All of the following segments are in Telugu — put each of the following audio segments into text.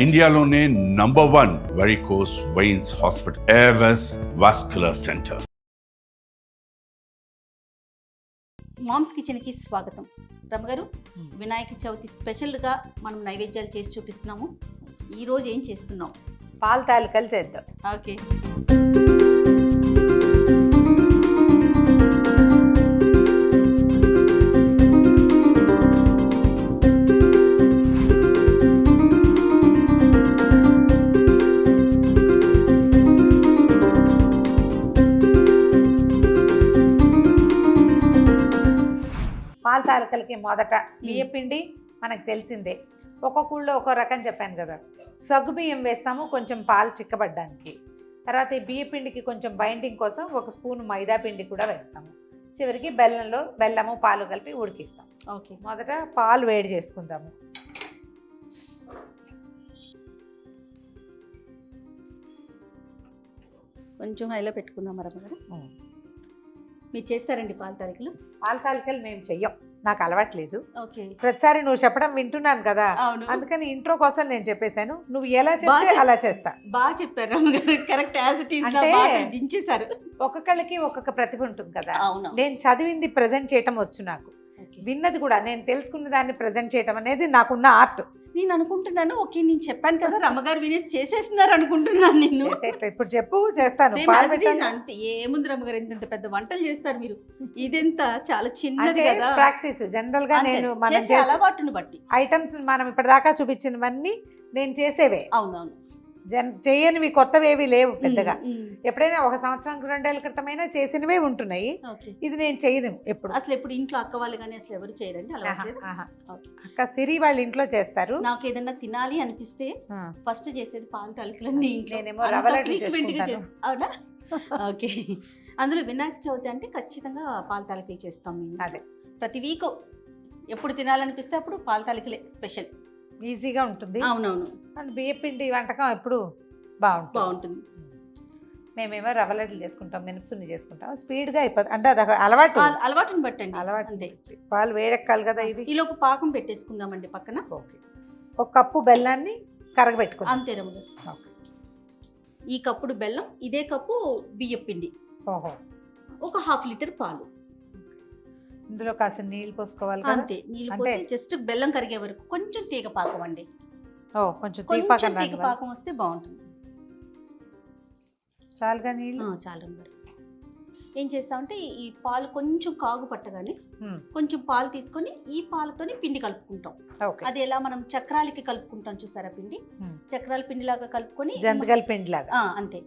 ఇండియాలోనే #1 varicose veins hospital Avis vascular centre. Mom's కిచెన్కి స్వాగతం. రమ్మగారు, వినాయక చవితి స్పెషల్గా మనం నైవేద్యాలు చేసి చూపిస్తున్నాము. ఈరోజు ఏం చేస్తున్నాం? పాల తాలికలు చేద్దాం. ఓకే. పాల తాలికలకి మొదట బియ్యపిండి మనకు తెలిసిందే. ఒక్కొక్క ఊళ్ళో ఒక్కో రకం చెప్పాను కదా. సగ్గు బియ్యం వేస్తాము కొంచెం పాలు చిక్కబడ్డానికి. తర్వాత ఈ బియ్యపిండికి కొంచెం బైండింగ్ కోసం 1 స్పూన్ మైదా పిండి కూడా వేస్తాము. చివరికి బెల్లము పాలు కలిపి ఉడికిస్తాం. ఓకే. మొదట పాలు వేడి చేసుకుందాము. కొంచెం హైలో పెట్టుకుందాం. రమ్మగారు, మీరు చేస్తారండి పాల తాలికలు? పాల తాలికలు మేము చెయ్యం, నాకు అలవాట్లేదు. ఓకే. ప్రతిసారి నువ్వు చెప్పడం వింటున్నాను కదా, అవును. అందుకని ఇంట్రో కోసం నేను చెప్పేశాను. నువ్వు ఎలా చెప్తే అలా చేస్తా. బాగా చెప్పారు రమ్మగారు, కరెక్ట్ యాజ్ ఇట్ ఈస్ గా బాగా దించేశారు. ఒక్కొక్కళ్ళకి ఒక్కొక్క ప్రతిభ ఉంటుంది కదా. అవును. నేను చదివింది ప్రజెంట్ చేయటం వచ్చు నాకు, విన్నది కూడా నేను తెలుసుకున్న దాన్ని ప్రజెంట్ చేయటం అనేది నాకున్న ఆర్ట్. నేను అనుకుంటున్నాను, ఓకే నేను చెప్పాను కదా రమ్మగారు వినేసి చేసేస్తున్నారు అనుకుంటున్నాను. నేను ఇప్పుడు చెప్పు, చేస్తాను. అంతే, ఏముంది రమ్మగారు, ఇంత పెద్ద వంటలు చేస్తారు మీరు. ఇదెంత చాలా చిన్నది కదా. ప్రాక్టీస్ జనరల్ గా నేను మనం అలవాటును బట్టి ఐటమ్స్ మనం ఇప్పటిదాకా చూపించినవన్నీ నేను చేసేవే. అవునవును. చేయనివి కొత్తవేవి లేవు పెద్దగా. ఎప్పుడైనా 1 సంవత్సరం 2 ఏళ్ల క్రితమైనా చేసినవే ఉంటున్నాయి. ఇది నేను చేయను ఎప్పుడు. అసలు ఎప్పుడు ఇంట్లో అక్క వాళ్ళు కానీ అసలు ఎవరు చేయరండి అలా? అక్క సిరి వాళ్ళ ఇంట్లో చేస్తారు. నాకు ఏదన్నా తినాలి అనిపిస్తే ఫస్ట్ చేసేది పాల తాలికలన్నీ. నేనేమో రవ్వ లడ్డు చేసుకుంటాను. అవునా? ఓకే. అందులో వినాయక చవితి అంటే ఖచ్చితంగా పాల తాలికలు చేస్తాం మేము. అదే ప్రతి వీక్ ఎప్పుడు తినాలనిపిస్తే అప్పుడు పాల తాలికలే స్పెషల్. ఈజీగా ఉంటుంది. అవునవును. అండ్ బియ్యపిండి వంటకం ఎప్పుడు బాగుంటుంది. మేమేమో రవ్వ లడ్డులు చేసుకుంటాం, మినపసున్ని చేసుకుంటాం. స్పీడ్గా అయిపోతుంది, అంటే అది అలవాటుని బట్టండి. అలవాటు. పాలు వేడెక్కాలి కదా. ఇవి ఈలోపు పాకం పెట్టేసుకుందామండి పక్కన. ఓకే. 1 కప్పు బెల్లాన్ని కరగబెట్టుకుందాం. అంతే రమ్మ. ఈ కప్పుడు బెల్లం, ఇదే కప్పు బియ్యపిండి. ఓహో. 1/2 లీటర్ పాలు. ఇందులో కాస్త నీళ్ళు పోసుకోవాలి. అంతే, నీళ్ళు పోసి జస్ట్ బెల్లం కరిగే వరకు కొంచెం తీగ పాకం అండి. కొంచెం తీగ పాకం వస్తే బాగుంటుంది. చాలుగా నీళ్ళు? చాలు. ఏం చేస్తామంటే ఈ పాలు కొంచెం కాగు పట్టగానే కొంచెం పాలు తీసుకొని ఈ పాలతోని పిండి కలుపుకుంటాం. అది ఎలా మనం చక్రాలకి కలుపుకుంటాం చూసారా పిండి, చక్రాల పిండి లాగా కలుపుకొని జంతికల పిండి లాగా. అంతే,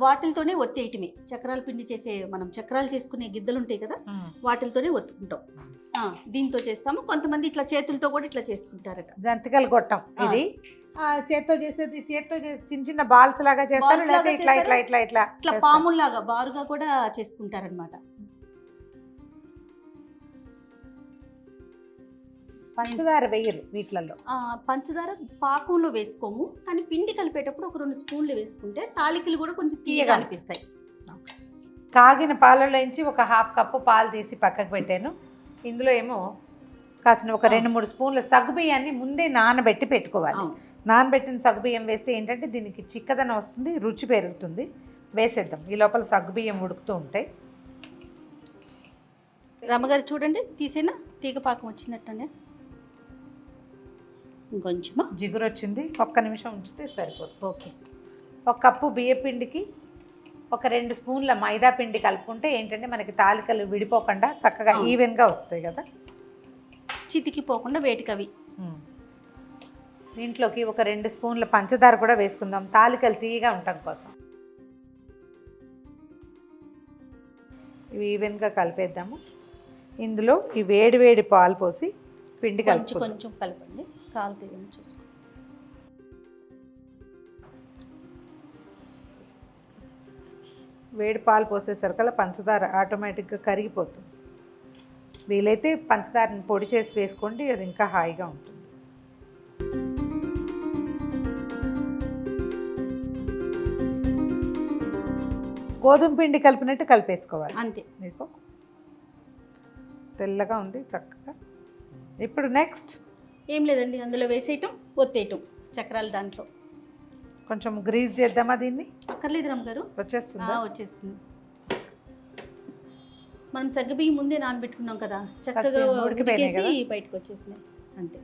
వాటితోనే ఒత్తేయటమే. చక్రాల పిండి చేసే మనం చక్రాలు చేసుకునే గిద్దలు ఉంటాయి కదా, వాటితోనే ఒత్తుకుంటాం. దీంతో చేస్తాము. కొంతమంది ఇట్లా చేతులతో కూడా ఇట్లా చేసుకుంటారట. జంతికలు కొట్టం ఇది చేత్తో చేసేది. చేత్తో చిన్న చిన్న బాల్స్ లాగా చేస్తారు, లేదా ఇట్లా ఇట్లా ఇట్లా ఇట్లా ఇట్లా పాముల్లాగా బారుగా కూడా చేసుకుంటారనమాట. పంచదార వేయరు వీటిలలో. పంచదార పాకంలో వేసుకోము, కానీ పిండి కలిపేటప్పుడు ఒక 2 స్పూన్లు వేసుకుంటే తాలికలు కూడా కొంచెం తీయగా అనిపిస్తాయి. కాగిన పాలలో నుంచి 1/2 కప్పు పాలు తీసి పక్కకు పెట్టాను. ఇందులో ఏమో కాసిన ఒక 2-3 స్పూన్ల సగ్గుబియ్యాన్ని ముందే నానబెట్టి పెట్టుకోవాలి. నానబెట్టిన సగ్గుబియ్యం వేస్తే ఏంటంటే దీనికి చిక్కదనం వస్తుంది, రుచి పెరుగుతుంది. వేసేద్దాం. ఈ లోపల సగ్గుబియ్యం ఉడుకుతూ ఉంటాయి. రమ్మగారు చూడండి, తీసేనా తీగ పాకం వచ్చినట్టనే. ఇంకొంచెం జిగురు వచ్చింది, 1 నిమిషం ఉంచితే సరిపోతుంది. ఓకే. 1 కప్పు బియ్యపిండికి ఒక 2 స్పూన్ల మైదా పిండి కలుపుకుంటే ఏంటంటే మనకి తాలికలు విడిపోకుండా చక్కగా ఈవెన్గా వస్తాయి కదా, చితికిపోకుండా వేటికవి. దీంట్లోకి ఒక 2 స్పూన్ల పంచదార కూడా వేసుకుందాం, తాలికలు తీయగా ఉండటం కోసం. ఇవి ఈవెన్గా కలిపేద్దాము. ఇందులో ఈ వేడి వేడి పాలు పోసి పిండి కొంచెం కలపండి, కాలు తీయని చూసుకో. వేడి పాలు పోసేసరికల్లా పంచదార ఆటోమేటిక్గా కరిగిపోతుంది. వీలైతే పంచదారని పొడి చేసి వేసుకోండి, అది ఇంకా హాయిగా ఉంటుంది. గోధుమ పిండి కలిపినట్టు కలిపేసుకోవాలి. అంతే. మీకు తెల్లగా ఉంది చక్కగా. ఇప్పుడు నెక్స్ట్ ఏం లేదండి, అందులో వేసేయటం, ఒత్తేయటం. చక్రాలు దాంట్లో కొంచెం గ్రీజ్ చేద్దామా దీన్ని? అక్కర్లేదు రమ్మగారు, వచ్చేస్తుందా? వచ్చేస్తుంది. మనం సగ్గుబియ్యం ముందే నానబెట్టుకున్నాం కదా, చక్కగా ఉడికిపోయినాయి ఉడికేసి కదా? బయటకు వచ్చేసినాయి అంతే.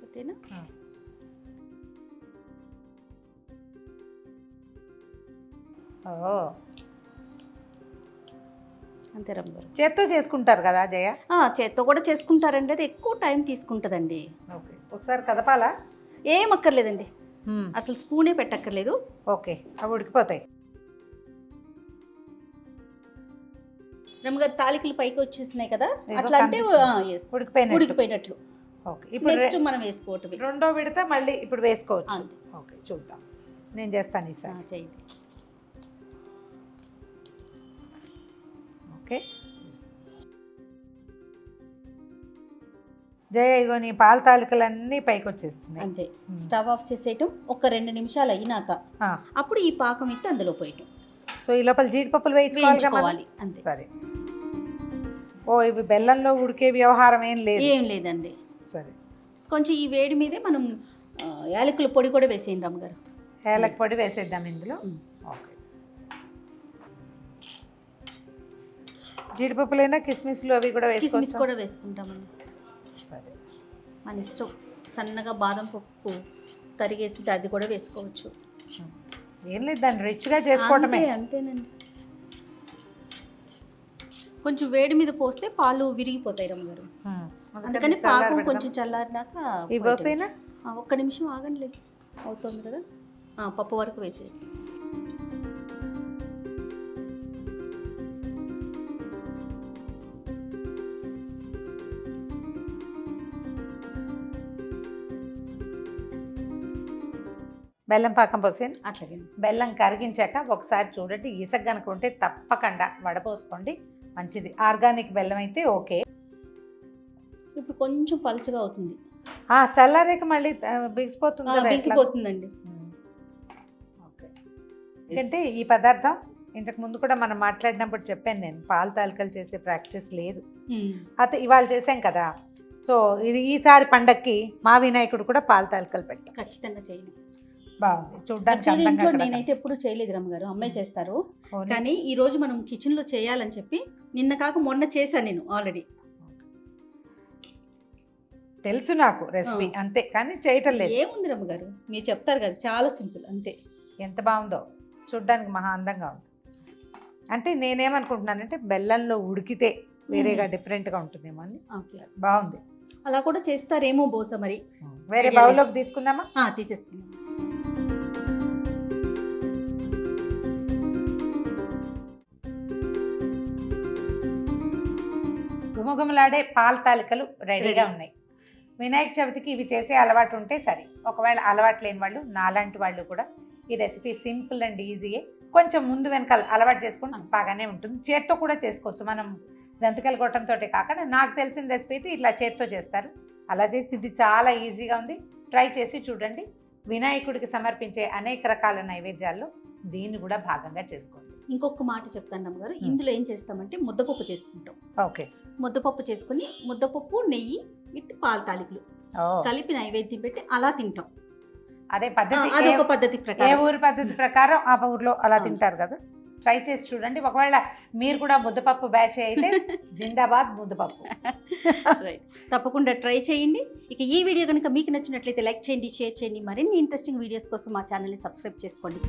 అంతేనా? ఓ, అంతే రమ్మగారు. చేత్తో చేసుకుంటారు కదా జయ? చేత్తో కూడా చేసుకుంటారండి, అది ఎక్కువ టైం తీసుకుంటుందండి. ఓకే, ఒకసారి కదపాలా? ఏం అక్కర్లేదండి, అసలు స్పూనే పెట్టక్కర్లేదు. ఓకే, అవి ఉడికిపోతాయి. రమ్మగారు తాలికలు పైకి వచ్చేస్తున్నాయి కదా, ఇదిగో అట్లా అంటే yes, ఉడికిపోయినట్లు. ఓకే, ఇప్పుడు నెక్స్ట్ మనం వేసుకోవటం. రెండో విడత మళ్ళీ ఇప్పుడు వేసుకోవచ్చు. అంతే. ఓకే, చూద్దాం, నేను చేస్తాను ఈసారి. చేయండి. ఓకే జయ, ఇగో నీ పాల తాలికలన్నీ పైకి వచ్చేస్తున్నాయి. అంతే, స్టవ్ ఆఫ్ చేసేయటం. ఒక 2 నిమిషాలు అయినాక అప్పుడు ఈ పాకం ఎత్తి అందులో పోయటం. సో ఈ లోపల జీడిపప్పులు వేయించుకోవాలి. అంతే. సరే. ఓ, ఇవి బెల్లంలో ఉడికే వ్యవహారం ఏం లేదండి. సరే, కొంచెం ఈ వేడి మీదే మనం యాలకుల పొడి కూడా వేసేయండి రమ్మగారు. యాలక్ పొడి వేసేద్దాం ఇందులో. ఓకే, జీడిపప్పులైనా కిస్మిస్లు అవి కూడా కిస్మిస్ కూడా వేసుకుంటామండి. సరే, మన ఇష్టం. సన్నగా బాదం పప్పు తరిగేసి అది కూడా వేసుకోవచ్చు. ఏం లేదు, దాన్ని రిచ్గా చేసుకోవటమే. అంతేనండి. కొంచెం వేడి మీద పోస్తే పాలు విరిగిపోతాయి రమ్మగారు, అందుకని పాకం కొంచెం చల్లారినాక. ఒక్క నిమిషం ఆగండి, లేదు అవుతుంది కదా. పప్పు వరకు వేసేది. బెల్లం పాకం పోసాను. అట్లాగే బెల్లం కరిగించాక ఒకసారి చూడండి, ఇసక కనుక ఉంటే తప్పకుండా వడపోసుకోండి, మంచిది. ఆర్గానిక్ బెల్లం అయితే ఓకే. ఇప్పుడు కొంచెం పలుచగా అవుతుంది. చల్లారేక మళ్ళీ బిగిసిపోతుంది కదా? బిగిసిపోతుందండి. ఓకే, ఎందుకంటే ఈ పదార్థం ఇంతకు ముందు కూడా మనం మాట్లాడినప్పుడు చెప్పాను నేను, పాల తాలికలు చేసే ప్రాక్టీస్ లేదు. అయితే ఇవాళ చేసాం కదా, సో ఇది ఈసారి పండక్కి మా వినాయకుడు కూడా పాల తాలికలు పెట్టాం. ఖచ్చితంగా చేయండి, బాగుంది చూడడానికి. నేనైతే ఎప్పుడు చేయలేదు రమ్మగారు, అమ్మాయి చేస్తారు. కానీ ఈ రోజు మనం కిచెన్ లో చేయాలని చెప్పి నిన్న కాక మొన్న చేశాను నేను ఆల్రెడీ. తెలుసు నాకు రెసిపీ, అంతే, కానీ చేయటం లేదు. ఏముంది రమ్మగారు, మీరు చెప్తారు కదా, చాలా సింపుల్ అంతే. ఎంత బాగుందో చూడడానికి, మహా అందంగా ఉంది. అంటే నేనేమనుకుంటున్నానంటే బెల్లంలో ఉడికితే వేరేగా డిఫరెంట్గా ఉంటుందేమో అని. బాగుంది. అలా కూడా చేస్తారేమో బహుశా, మరి వేరే బౌల్లోకి తీసుకుందామా? తీసేసుకుందాం. గుమగుమలాడే పాల తాలికలు రెడీగా ఉన్నాయి. వినాయక చవితికి ఇవి చేసే అలవాటు ఉంటే సరే, ఒకవేళ అలవాటు లేని వాళ్ళు, నాలాంటి వాళ్ళు కూడా ఈ రెసిపీ సింపుల్ అండ్ ఈజీయే. కొంచెం ముందు వెనకాల అలవాటు చేసుకుంటే బాగానే ఉంటుంది. చేత్తో కూడా చేసుకోవచ్చు, మనం జంతికల గొట్టంతో కాకుండా నాకు తెలిసిన రెసిపీ అయితే ఇట్లా చేత్తో చేస్తారు. అలా చేసి ఇది చాలా ఈజీగా ఉంది, ట్రై చేసి చూడండి. వినాయకుడికి సమర్పించే అనేక రకాల నైవేద్యాల్లో దీన్ని కూడా భాగంగా చేసుకోండి. ఇంకొక మాట చెప్తాను రమ్మగారు, ఇందులో ఏం చేస్తామంటే ముద్దపప్పు చేసుకుంటాం. ఓకే, ముద్దపప్పు చేసుకుని ముద్దపప్పు నెయ్యి విత్ పాల తాలికలు కలిపి నైవేద్యం పెట్టి అలా తింటాం. అదే పద్ధతి, అదొక పద్ధతి ప్రకారం, ఏ ఊరి పద్ధతి ప్రకారం ఆ ఊర్లో అలా తింటారు కదా. ట్రై చేసి చూడండి. ఒకవేళ మీరు కూడా ముద్దపప్పు బ్యాచ్ అయితే జిందాబాద్ ముద్దపప్పు. తప్పకుండా ట్రై చేయండి. ఇక ఈ వీడియో కనుక మీకు నచ్చినట్లయితే లైక్ చేయండి, షేర్ చేయండి. మరిన్ని ఇంట్రెస్టింగ్ వీడియోస్ కోసం మా ఛానల్ని సబ్స్క్రైబ్ చేసుకోండి.